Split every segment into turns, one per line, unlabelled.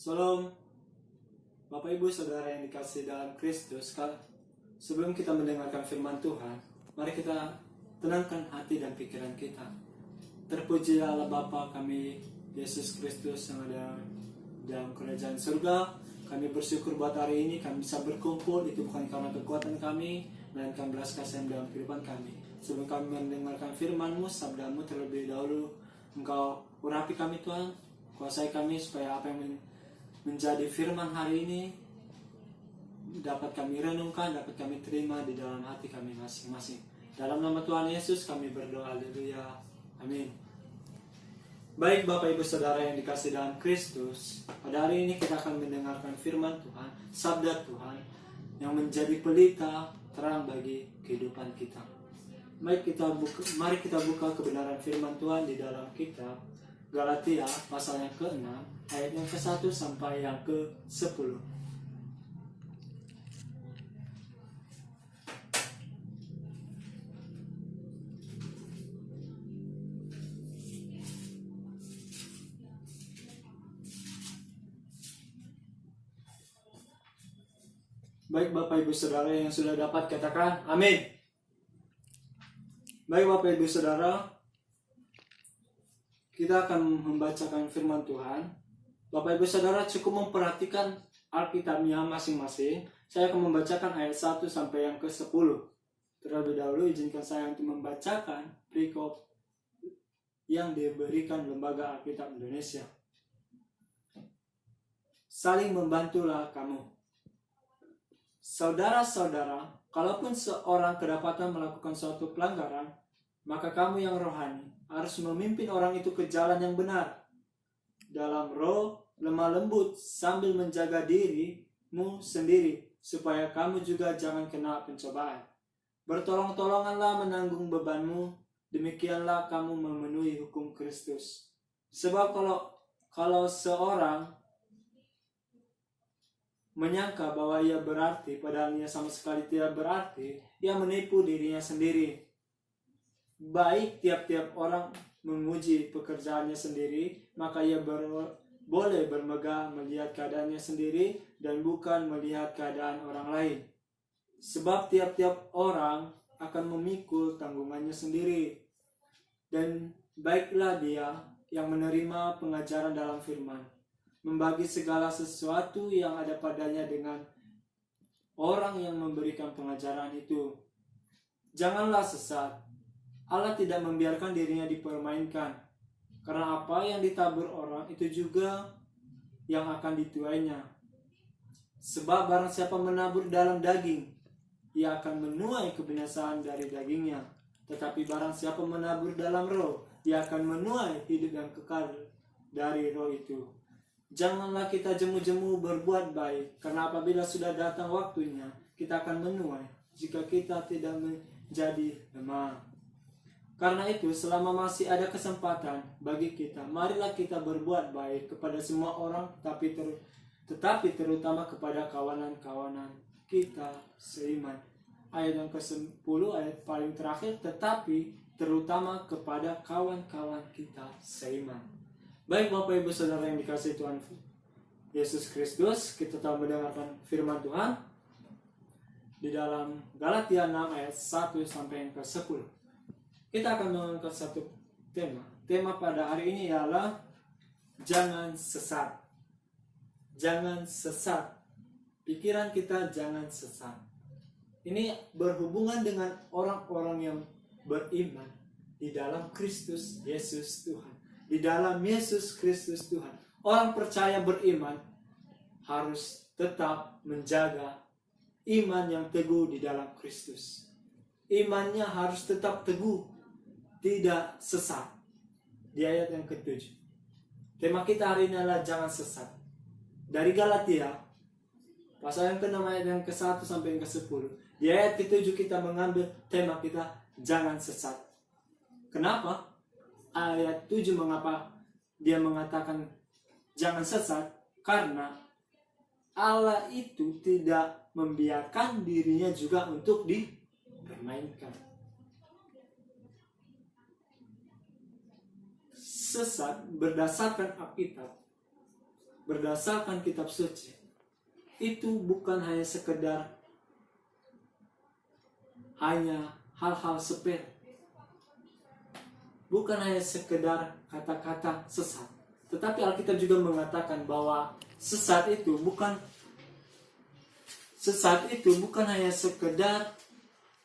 Salam, Bapak Ibu Saudara yang dikasihi dalam Kristus. Sebelum kita mendengarkan firman Tuhan, mari kita tenangkan hati dan pikiran kita. Terpuji Allah Bapa kami, Yesus Kristus yang ada dalam kerajaan surga. Kami bersyukur buat hari ini kami bisa berkumpul, itu bukan karena kekuatan kami, melainkan belas kasihan dalam kehidupan kami. Sebelum kami mendengarkan firman-Mu, sabda-Mu terlebih dahulu, Engkau urapi kami Tuhan, kuasai kami supaya apa yang menjadi firman hari ini dapat kami renungkan, dapat kami terima di dalam hati kami masing-masing. Dalam nama Tuhan Yesus kami berdoa, haleluya, amin. Baik Bapak Ibu Saudara yang dikasihi dalam Kristus, pada hari ini kita akan mendengarkan firman Tuhan, sabda Tuhan yang menjadi pelita terang bagi kehidupan kita. Mari kita buka kebenaran firman Tuhan di dalam kitab Galatia pasal yang ke-6 ayat yang ke-1 sampai yang ke-10. Baik Bapak Ibu Saudara yang sudah dapat katakan amin. Baik Bapak Ibu Saudara, kita akan membacakan firman Tuhan. Bapak Ibu Saudara cukup memperhatikan Alkitabnya masing-masing. Saya akan membacakan ayat 1 sampai yang ke-10. Terlebih dahulu izinkan saya untuk membacakan perikop yang diberikan Lembaga Alkitab Indonesia. Saling membantulah kamu. Saudara-saudara, kalaupun seorang kedapatan melakukan suatu pelanggaran, maka kamu yang rohani harus memimpin orang itu ke jalan yang benar. Dalam roh, lemah lembut sambil menjaga dirimu sendiri, supaya kamu juga jangan kena pencobaan. Bertolong-tolonganlah menanggung bebanmu, demikianlah kamu memenuhi hukum Kristus. Sebab kalau seorang menyangka bahwa ia berarti, padahal ia sama sekali tidak berarti, ia menipu dirinya sendiri. Baik tiap-tiap orang memuji pekerjaannya sendiri, maka ia boleh bermegah melihat keadaannya sendiri dan bukan melihat keadaan orang lain. Sebab tiap-tiap orang akan memikul tanggungannya sendiri. Dan baiklah dia yang menerima pengajaran dalam firman, membagi segala sesuatu yang ada padanya dengan orang yang memberikan pengajaran itu. Janganlah sesat. Allah tidak membiarkan dirinya dipermainkan. Karena apa yang ditabur orang itu juga yang akan dituainya. Sebab barang siapa menabur dalam daging, ia akan menuai kebinasaan dari dagingnya. Tetapi barang siapa menabur dalam roh, ia akan menuai hidup yang kekal dari roh itu. Janganlah kita jemu-jemu berbuat baik, karena apabila sudah datang waktunya, kita akan menuai jika kita tidak menjadi lemah. Karena itu, selama masih ada kesempatan bagi kita, marilah kita berbuat baik kepada semua orang, tetapi terutama kepada kawanan-kawanan kita seiman. Ayat yang ke-10, ayat paling terakhir, tetapi terutama kepada kawan-kawan kita seiman. Baik Bapak Ibu Saudara yang dikasihi Tuhan Yesus Kristus, kita telah mendengarkan firman Tuhan di dalam Galatia 6 ayat 1 sampai yang ke-10. Kita akan mengangkat satu tema. Tema pada hari ini ialah jangan sesat. Jangan sesat. Pikiran kita jangan sesat. Ini berhubungan dengan orang-orang yang beriman di dalam Kristus Yesus Tuhan. Di dalam Yesus Kristus Tuhan. Orang percaya beriman harus tetap menjaga iman yang teguh di dalam Kristus. Imannya harus tetap teguh, tidak sesat. Di ayat yang ke-7. Tema kita hari ini adalah jangan sesat. Dari Galatia pasal yang ke-6 ayat yang ke-1 sampai yang ke-10. Di ayat ke-7 kita mengambil tema kita jangan sesat. Kenapa? Ayat 7 mengapa dia mengatakan jangan sesat? Karena Allah itu tidak membiarkan dirinya juga untuk dipermainkan. Sesat berdasarkan Alkitab berdasarkan kitab suci itu bukan hanya sekedar hal-hal sepele, bukan hanya sekedar kata-kata sesat, tetapi Alkitab juga mengatakan bahwa sesat itu bukan hanya sekedar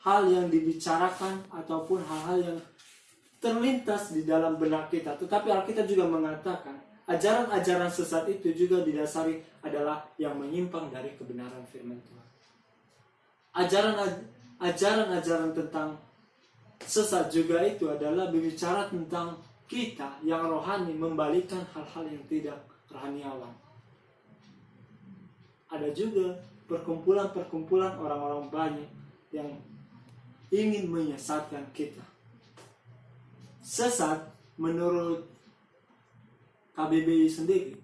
hal yang dibicarakan ataupun hal-hal yang terlintas di dalam benak kita, tetapi Alkitab juga mengatakan ajaran-ajaran sesat itu juga didasari adalah yang menyimpang dari kebenaran firman Tuhan. Ajaran-ajaran tentang sesat juga itu adalah berbicara tentang kita yang rohani membalikkan hal-hal yang tidak rohaniawan. Ada juga perkumpulan-perkumpulan orang-orang banyak yang ingin menyesatkan kita. Sesat menurut KBBI sendiri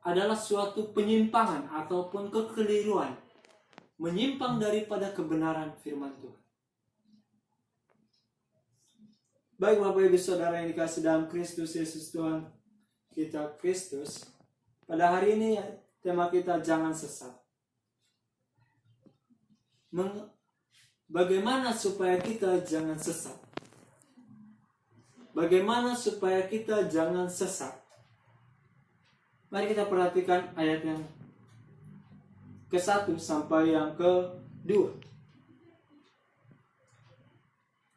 adalah suatu penyimpangan ataupun kekeliruan, menyimpang daripada kebenaran firman Tuhan. Baik Bapak Ibu Saudara yang dikasihi dalam Kristus Yesus Tuhan kita Kristus, pada hari ini tema kita jangan sesat. Bagaimana supaya kita jangan sesat? Bagaimana supaya kita jangan sesat? Mari kita perhatikan ayat yang ke-1 sampai yang ke-2.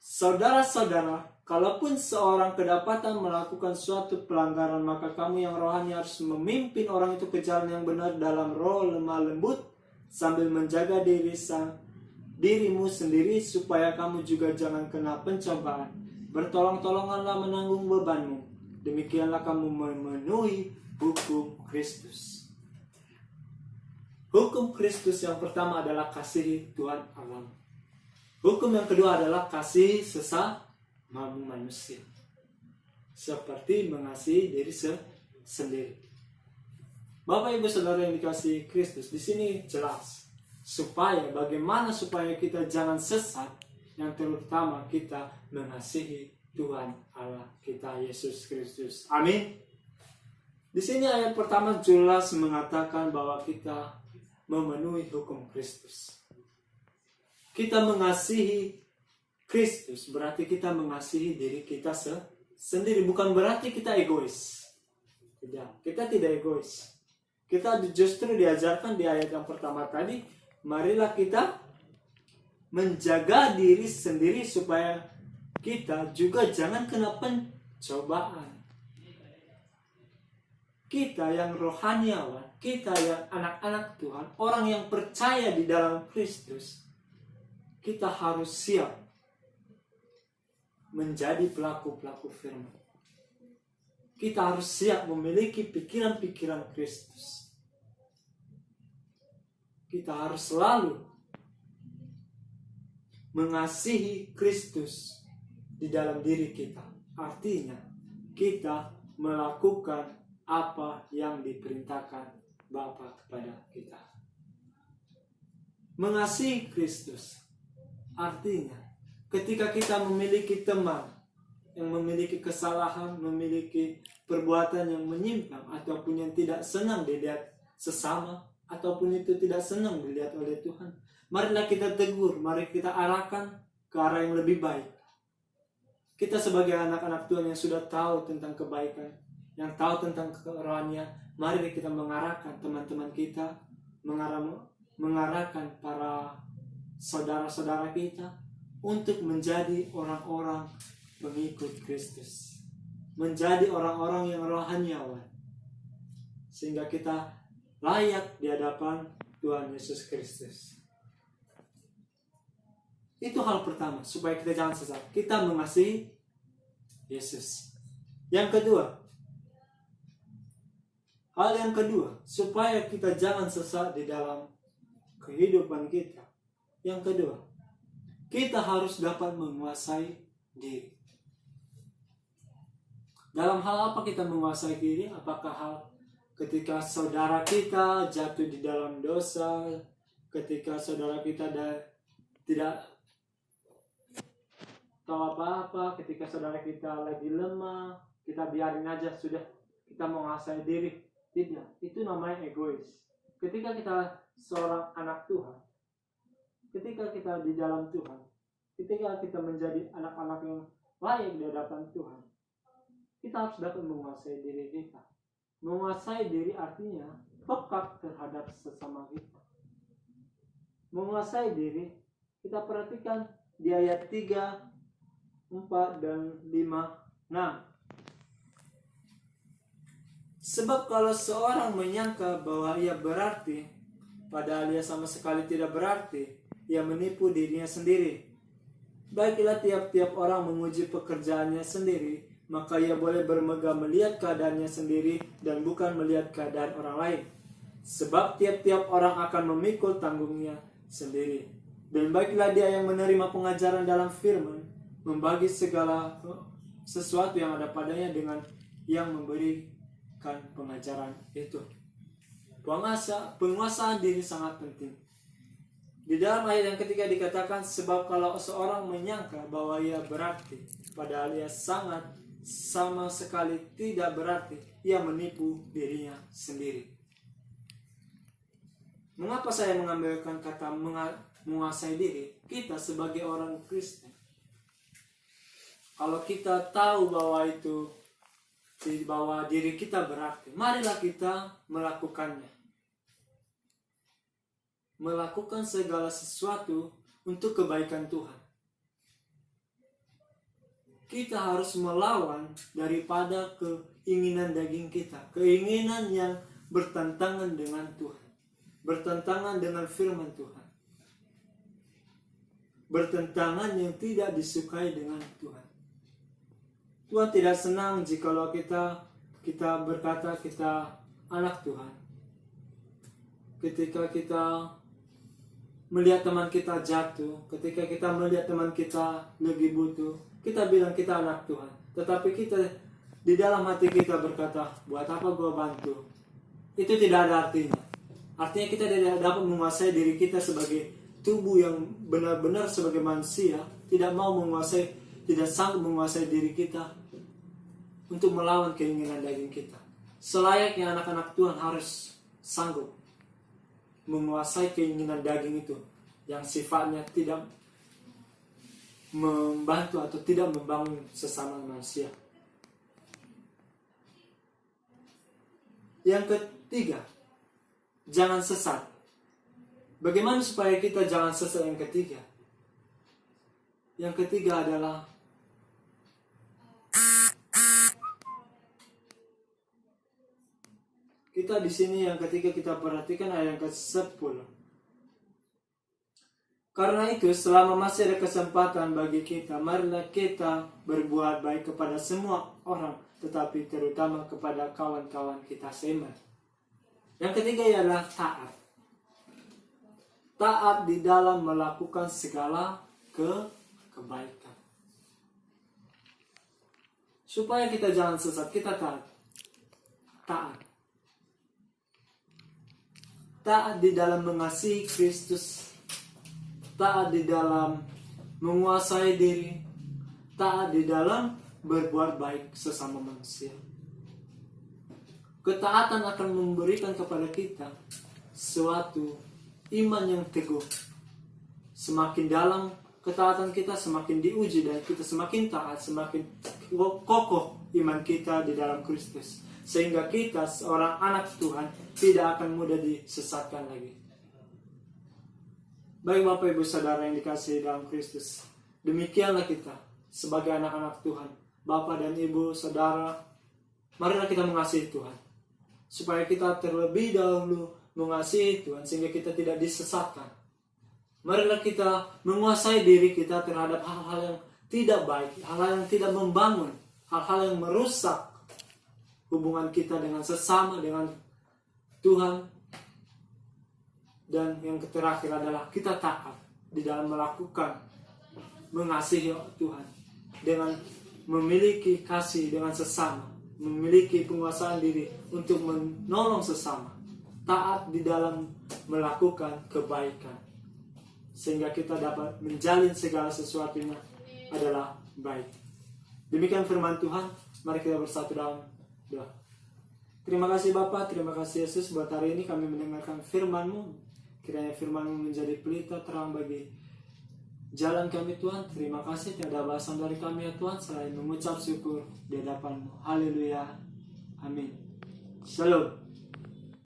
Saudara-saudara, kalaupun seorang kedapatan melakukan suatu pelanggaran, maka kamu yang rohani harus memimpin orang itu ke jalan yang benar dalam roh lemah lembut, sambil menjaga dirimu sendiri supaya kamu juga jangan kena pencobaan. Bertolong-tolonganlah menanggung bebanmu. Demikianlah kamu memenuhi hukum Kristus. Hukum Kristus yang pertama adalah kasihi Tuhan Allah. Hukum yang kedua adalah kasih sesamamu manusia, seperti mengasihi diri sendiri. Bapak Ibu Saudara yang dikasihi Kristus, di sini jelas bagaimana supaya kita jangan sesat. Yang terutama kita mengasihi Tuhan Allah kita Yesus Kristus. Amin. Di sini ayat pertama jelas mengatakan bahwa kita memenuhi hukum Kristus. Kita mengasihi Kristus berarti kita mengasihi diri kita sendiri. Bukan berarti kita egois. Tidak, kita tidak egois. Kita justru diajarkan di ayat yang pertama tadi, marilah kita menjaga diri sendiri supaya kita juga jangan kena pencobaan. Kita yang rohaniawan, kita yang anak-anak Tuhan, orang yang percaya di dalam Kristus, kita harus siap menjadi pelaku-pelaku firman. Kita harus siap memiliki pikiran-pikiran Kristus. Kita harus selalu mengasihi Kristus di dalam diri kita. Artinya, kita melakukan apa yang diperintahkan Bapa kepada kita. Mengasihi Kristus artinya ketika kita memiliki teman yang memiliki kesalahan, memiliki perbuatan yang menyimpang ataupun yang tidak senang dilihat sesama, ataupun itu tidak senang dilihat oleh Tuhan, marilah kita tegur, mari kita arahkan ke arah yang lebih baik. Kita sebagai anak-anak Tuhan yang sudah tahu tentang kebaikan, yang tahu tentang kerohanian, mari kita mengarahkan teman-teman kita, mengarahkan para saudara-saudara kita untuk menjadi orang-orang pengikut Kristus, menjadi orang-orang yang rohaniawan, sehingga kita layak di hadapan Tuhan Yesus Kristus. Itu hal pertama, supaya kita jangan sesat. Kita mengasihi Yesus. Yang kedua, supaya kita jangan sesat di dalam kehidupan kita. Yang kedua, kita harus dapat menguasai diri. Dalam hal apa kita menguasai diri? Apakah hal ketika saudara kita jatuh di dalam dosa, ketika saudara kita tidak tahu apa-apa, ketika saudara kita lagi lemah, kita biarin aja, sudah kita menguasai diri, Tidak, itu namanya egois. Ketika kita seorang anak Tuhan, ketika kita di dalam Tuhan, ketika kita menjadi anak-anak yang layak di hadapan Tuhan, kita harus dapat menguasai diri kita. Menguasai diri artinya peka terhadap sesama kita. Menguasai diri, kita perhatikan di ayat 3, 4, dan 5, 6. Sebab kalau seorang menyangka bahwa ia berarti, padahal ia sama sekali tidak berarti, ia menipu dirinya sendiri. Baiklah tiap-tiap orang menguji pekerjaannya sendiri, maka ia boleh bermegah melihat keadaannya sendiri dan bukan melihat keadaan orang lain. Sebab tiap-tiap orang akan memikul tanggungnya sendiri. Dan baiklah dia yang menerima pengajaran dalam firman, membagi segala sesuatu yang ada padanya dengan yang memberikan pengajaran itu. Penguasaan diri sangat penting. Di dalam ayat yang ketiga dikatakan, sebab kalau seorang menyangka bahwa ia berarti, padahal ia sama sekali tidak berarti, ia menipu dirinya sendiri. Mengapa saya mengambilkan kata menguasai diri? Kita sebagai orang Kristen, kalau kita tahu bahwa diri kita berarti, marilah kita melakukannya. Melakukan segala sesuatu untuk kebaikan Tuhan. Kita harus melawan daripada keinginan daging kita, keinginan yang bertentangan dengan Tuhan, bertentangan dengan firman Tuhan, bertentangan yang tidak disukai dengan Tuhan. Tuhan tidak senang jikalau kita berkata kita anak Tuhan. Ketika kita melihat teman kita jatuh, ketika kita melihat teman kita lagi butuh, kita bilang kita anak Tuhan. Tetapi kita di dalam hati kita berkata, buat apa gua bantu? Itu tidak ada artinya. Artinya kita tidak dapat menguasai diri kita sebagai tubuh yang benar-benar sebagai manusia, tidak sanggup menguasai diri kita untuk melawan keinginan daging kita. Selayaknya anak-anak Tuhan harus sanggup menguasai keinginan daging itu yang sifatnya tidak membantu atau tidak membangun sesama manusia. Yang ketiga, jangan sesat. Bagaimana supaya kita jangan sesat yang ketiga? Yang ketiga adalah kita di sini yang ketiga kita perhatikan ayat yang ke-10. Karena itu selama masih ada kesempatan bagi kita, marilah kita berbuat baik kepada semua orang, tetapi terutama kepada kawan-kawan kita seiman. Yang ketiga ialah taat. Taat di dalam melakukan segala kebaikan. Supaya kita jangan sesat, kita taat. Taat di dalam mengasihi Kristus, taat di dalam menguasai diri, taat di dalam berbuat baik sesama manusia. Ketaatan akan memberikan kepada kita suatu iman yang teguh. Semakin dalam ketaatan kita, semakin diuji dan kita semakin taat, semakin kokoh iman kita di dalam Kristus. Sehingga kita seorang anak Tuhan tidak akan mudah disesatkan lagi. Baik Bapak Ibu Saudara yang dikasihi dalam Kristus, demikianlah kita sebagai anak-anak Tuhan, Bapak dan Ibu Saudara, marilah kita mengasihi Tuhan, supaya kita terlebih dahulu mengasihi Tuhan sehingga kita tidak disesatkan. Marilah kita menguasai diri kita terhadap hal-hal yang tidak baik, hal-hal yang tidak membangun, hal-hal yang merusak hubungan kita dengan sesama, dengan Tuhan. Dan yang terakhir adalah kita taat di dalam melakukan mengasihi Tuhan dengan memiliki kasih dengan sesama, memiliki penguasaan diri untuk menolong sesama, taat di dalam melakukan kebaikan sehingga kita dapat menjalin segala sesuatunya adalah baik. Demikian firman Tuhan. Mari kita bersatu dalam doa. Terima kasih Bapa, terima kasih Yesus buat hari ini kami mendengarkan firman-Mu. Kiranya firman-Mu menjadi pelita terang bagi jalan kami Tuhan. Terima kasih, tiada balasan dari kami ya Tuhan selain mengucap syukur di hadapan-Mu. Haleluya. Amin. Shalom.